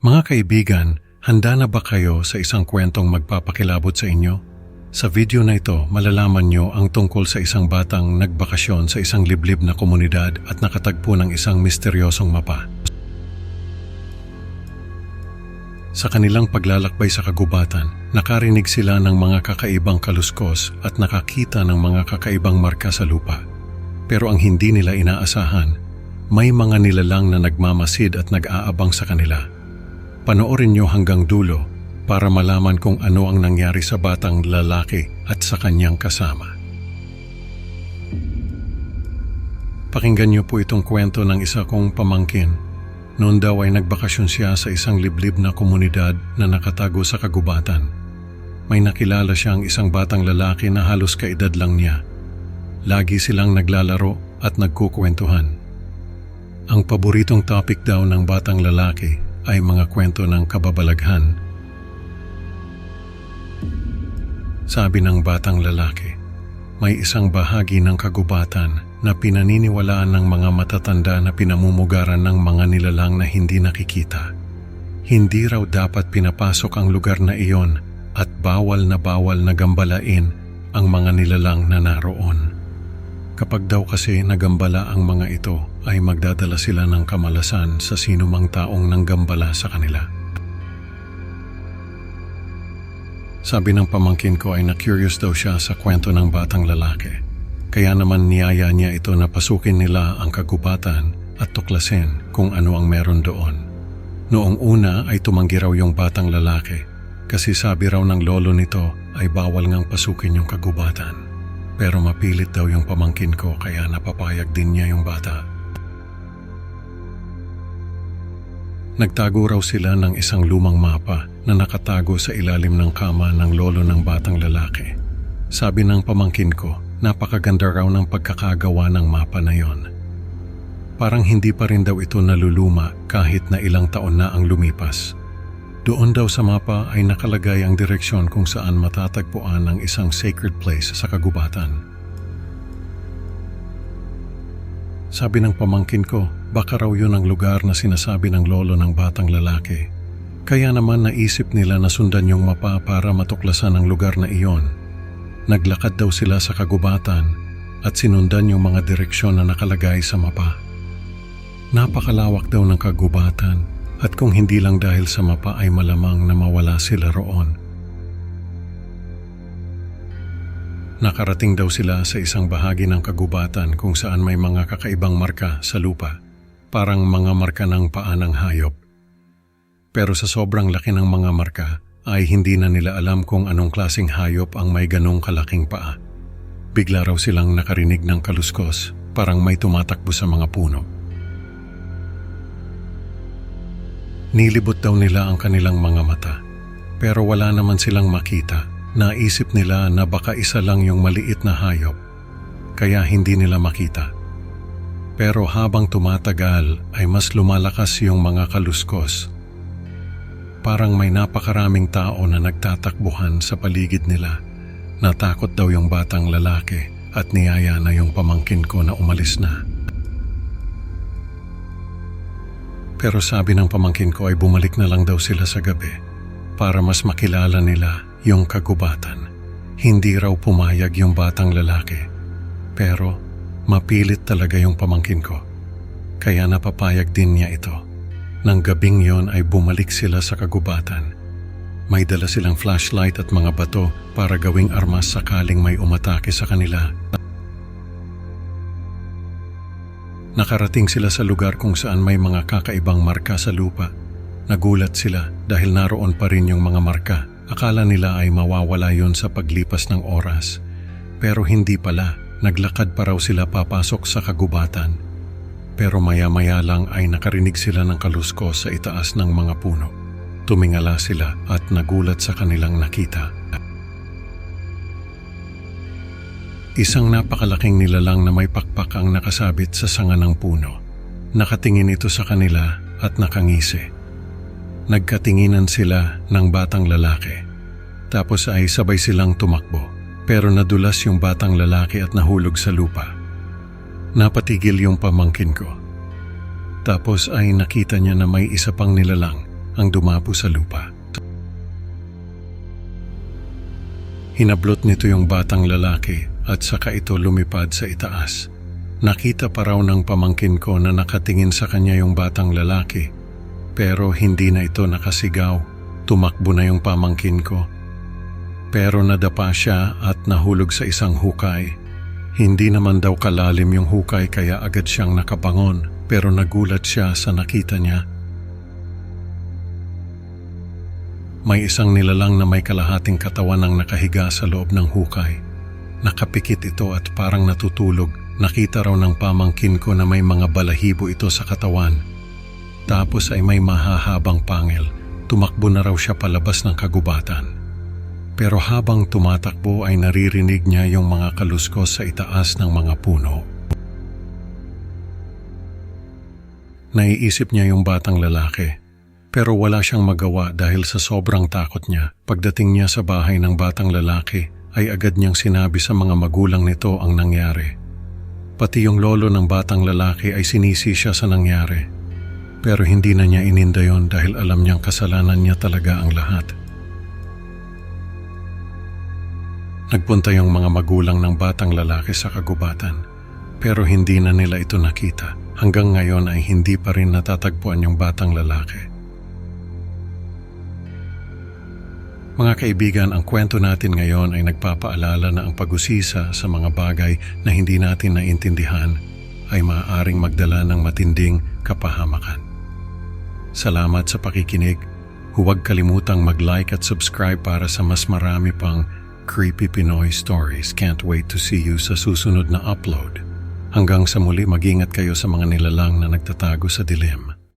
Mga kaibigan, handa na ba kayo sa isang kwentong magpapakilabot sa inyo? Sa video na ito, malalaman nyo ang tungkol sa isang batang nagbakasyon sa isang liblib na komunidad at nakatagpo ng isang misteryosong mapa. Sa kanilang paglalakbay sa kagubatan, nakarinig sila ng mga kakaibang kaluskos at nakakita ng mga kakaibang marka sa lupa. Pero ang hindi nila inaasahan, may mga nilalang na nagmamasid at nag-aabang sa kanila. Panoorin nyo hanggang dulo para malaman kung ano ang nangyari sa batang lalaki at sa kanyang kasama. Pakinggan nyo po itong kwento ng isa kong pamangkin. Noon daw ay nagbakasyon siya sa isang liblib na komunidad na nakatago sa kagubatan. May nakilala siyang isang batang lalaki na halos kaedad lang niya. Lagi silang naglalaro at nagkukwentuhan. Ang paboritong topic daw ng batang lalaki ay mga kwento ng kababalaghan. Sabi ng batang lalaki, may isang bahagi ng kagubatan na pinaniniwalaan ng mga matatanda na pinamumugaran ng mga nilalang na hindi nakikita. Hindi raw dapat pinapasok ang lugar na iyon at bawal na gambalain ang mga nilalang na naroon. Kapag daw kasi nagambala ang mga ito, ay magdadala sila ng kamalasan sa sinumang taong nanggambala sa kanila. Sabi ng pamangkin ko ay na-curious daw siya sa kwento ng batang lalaki. Kaya naman niyaya niya ito na pasukin nila ang kagubatan at tuklasin kung ano ang meron doon. Noong una ay tumanggi raw yung batang lalaki kasi sabi raw ng lolo nito ay bawal ngang pasukin yung kagubatan. Pero mapilit daw yung pamangkin ko kaya napapayag din niya yung bata. Nagtago raw sila ng isang lumang mapa na nakatago sa ilalim ng kama ng lolo ng batang lalaki. Sabi ng pamangkin ko, napakaganda raw ng pagkakagawa ng mapa na yon. Parang hindi pa rin daw ito naluluma kahit na ilang taon na ang lumipas. Doon daw sa mapa ay nakalagay ang direksyon kung saan matatagpuan ang isang sacred place sa kagubatan. Sabi ng pamangkin ko, baka raw yun ang lugar na sinasabi ng lolo ng batang lalaki. Kaya naman naisip nila na sundan yung mapa para matuklasan ang lugar na iyon. Naglakad daw sila sa kagubatan at sinundan yung mga direksyon na nakalagay sa mapa. Napakalawak daw ng kagubatan at kung hindi lang dahil sa mapa ay malamang na mawala sila roon. Nakarating daw sila sa isang bahagi ng kagubatan kung saan may mga kakaibang marka sa lupa, parang mga marka ng paa ng hayop. Pero sa sobrang laki ng mga marka, ay hindi na nila alam kung anong klaseng hayop ang may ganong kalaking paa. Bigla raw silang nakarinig ng kaluskos, parang may tumatakbo sa mga puno. Nilibot daw nila ang kanilang mga mata, pero wala naman silang makita. Naisip nila na baka isa lang yung maliit na hayop, kaya hindi nila makita. Pero habang tumatagal ay mas lumalakas yung mga kaluskos. Parang may napakaraming tao na nagtatakbuhan sa paligid nila. Natakot daw yung batang lalaki at niyaya na yung pamangkin ko na umalis na. Pero sabi ng pamangkin ko ay bumalik na lang daw sila sa gabi para mas makilala nila yung kagubatan. Hindi raw pumayag yung batang lalaki. Pero mapilit talaga yung pamangkin ko. Kaya napapayag din niya ito. Nang gabing yon ay bumalik sila sa kagubatan. May dala silang flashlight at mga bato para gawing armas sakaling may umatake sa kanila. Nakarating sila sa lugar kung saan may mga kakaibang marka sa lupa. Nagulat sila dahil naroon pa rin yung mga marka. Akala nila ay mawawala yon sa paglipas ng oras. Pero hindi pala, naglakad pa raw sila papasok sa kagubatan. Pero maya-maya lang ay nakarinig sila ng kaluskos sa itaas ng mga puno. Tumingala sila at nagulat sa kanilang nakita. Isang napakalaking nilalang na may pakpak ang nakasabit sa sanga ng puno. Nakatingin ito sa kanila at nakangisi. Nagkatinginan sila ng batang lalaki. Tapos ay sabay silang tumakbo. Pero nadulas yung batang lalaki at nahulog sa lupa. Napatigil yung pamangkin ko. Tapos ay nakita niya na may isa pang nilalang ang dumapo sa lupa. Hinablot nito yung batang lalaki at saka ito lumipad sa itaas. Nakita pa raw ng pamangkin ko na nakatingin sa kanya yung batang lalaki, pero hindi na ito nakasigaw. Tumakbo na yung pamangkin ko. Pero nadapa siya at nahulog sa isang hukay. Hindi naman daw kalalim yung hukay kaya agad siyang nakabangon, pero nagulat siya sa nakita niya. May isang nilalang na may kalahating katawan ang nakahiga sa loob ng hukay. Nakapikit ito at parang natutulog. Nakita raw ng pamangkin ko na may mga balahibo ito sa katawan. Tapos ay may mahahabang pangil. Tumakbo na raw siya palabas ng kagubatan. Pero habang tumatakbo ay naririnig niya yung mga kaluskos sa itaas ng mga puno. Naiisip niya yung batang lalaki. Pero wala siyang magawa dahil sa sobrang takot niya. Pagdating niya sa bahay ng batang lalaki, ay agad niyang sinabi sa mga magulang nito ang nangyari. Pati yung lolo ng batang lalaki ay sinisi siya sa nangyari. Pero hindi na niya ininda yon dahil alam niyang kasalanan niya talaga ang lahat. Nagpunta yung mga magulang ng batang lalaki sa kagubatan. Pero hindi na nila ito nakita. Hanggang ngayon ay hindi pa rin natatagpuan yung batang lalaki. Mga kaibigan, ang kwento natin ngayon ay nagpapaalala na ang pag-usisa sa mga bagay na hindi natin naintindihan ay maaaring magdala ng matinding kapahamakan. Salamat sa pakikinig. Huwag kalimutang mag-like at subscribe para sa mas marami pang creepy Pinoy stories. Can't wait to see you sa susunod na upload. Hanggang sa muli, mag-ingat kayo sa mga nilalang na nagtatago sa dilim.